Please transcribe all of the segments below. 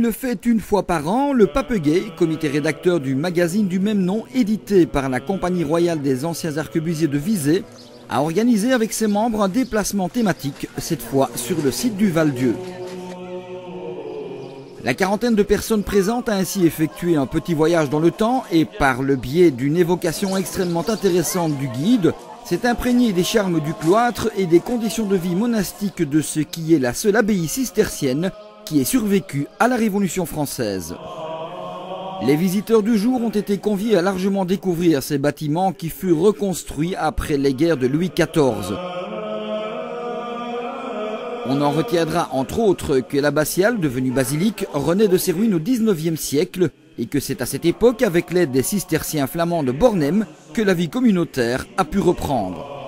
il le fait une fois par an, le Pape Gay, comité rédacteur du magazine du même nom, édité par la Compagnie royale des anciens arquebusiers de Visé, a organisé avec ses membres un déplacement thématique, cette fois sur le site du Val-Dieu. La quarantaine de personnes présentes a ainsi effectué un petit voyage dans le temps et, par le biais d'une évocation extrêmement intéressante du guide, s'est imprégné des charmes du cloître et des conditions de vie monastiques de ce qui est la seule abbaye cistercienne qui ait survécu à la Révolution française. Les visiteurs du jour ont été conviés à largement découvrir ces bâtiments qui furent reconstruits après les guerres de Louis XIV. On en retiendra entre autres que l'abbatiale, devenue basilique, renaît de ses ruines au XIXe siècle et que c'est à cette époque, avec l'aide des cisterciens flamands de Bornem, que la vie communautaire a pu reprendre.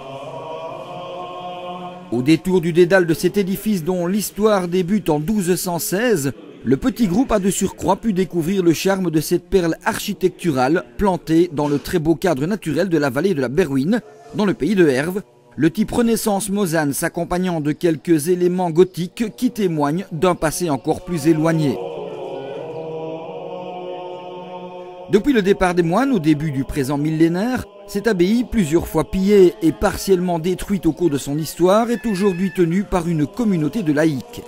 Au détour du dédale de cet édifice dont l'histoire débute en 1216, le petit groupe a de surcroît pu découvrir le charme de cette perle architecturale plantée dans le très beau cadre naturel de la vallée de la Berwyn, dans le pays de Herve, le type Renaissance mosane s'accompagnant de quelques éléments gothiques qui témoignent d'un passé encore plus éloigné. Depuis le départ des moines au début du présent millénaire, cette abbaye, plusieurs fois pillée et partiellement détruite au cours de son histoire, est aujourd'hui tenue par une communauté de laïcs.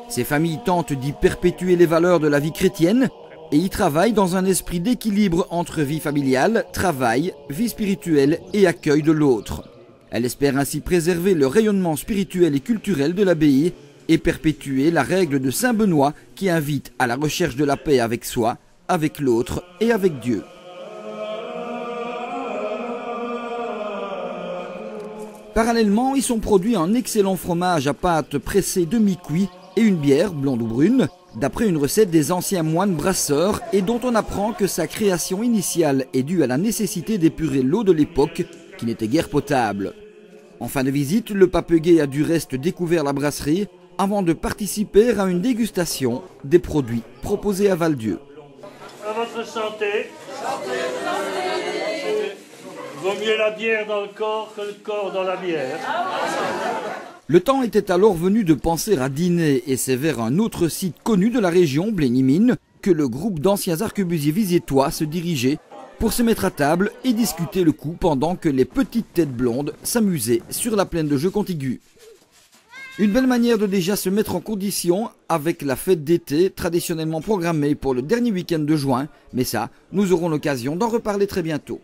Ces familles tentent d'y perpétuer les valeurs de la vie chrétienne et y travaillent dans un esprit d'équilibre entre vie familiale, travail, vie spirituelle et accueil de l'autre. Elle espère ainsi préserver le rayonnement spirituel et culturel de l'abbaye et perpétuer la règle de Saint Benoît qui invite à la recherche de la paix avec soi, avec l'autre et avec Dieu. Parallèlement, ils sont produits un excellent fromage à pâte pressée demi-cuit et une bière, blonde ou brune, d'après une recette des anciens moines brasseurs et dont on apprend que sa création initiale est due à la nécessité d'épurer l'eau de l'époque qui n'était guère potable. En fin de visite, le Pape Gay a du reste découvert la brasserie avant de participer à une dégustation des produits proposés à Val-Dieu. À votre santé. Vaut mieux la bière dans le corps que le corps dans la bière. Le temps était alors venu de penser à dîner et c'est vers un autre site connu de la région, Blénimine, que le groupe d'anciens arquebusiers visétois se dirigeait pour se mettre à table et discuter le coup pendant que les petites têtes blondes s'amusaient sur la plaine de jeux contiguë. Une belle manière de déjà se mettre en condition avec la fête d'été traditionnellement programmée pour le dernier week-end de juin, mais ça, nous aurons l'occasion d'en reparler très bientôt.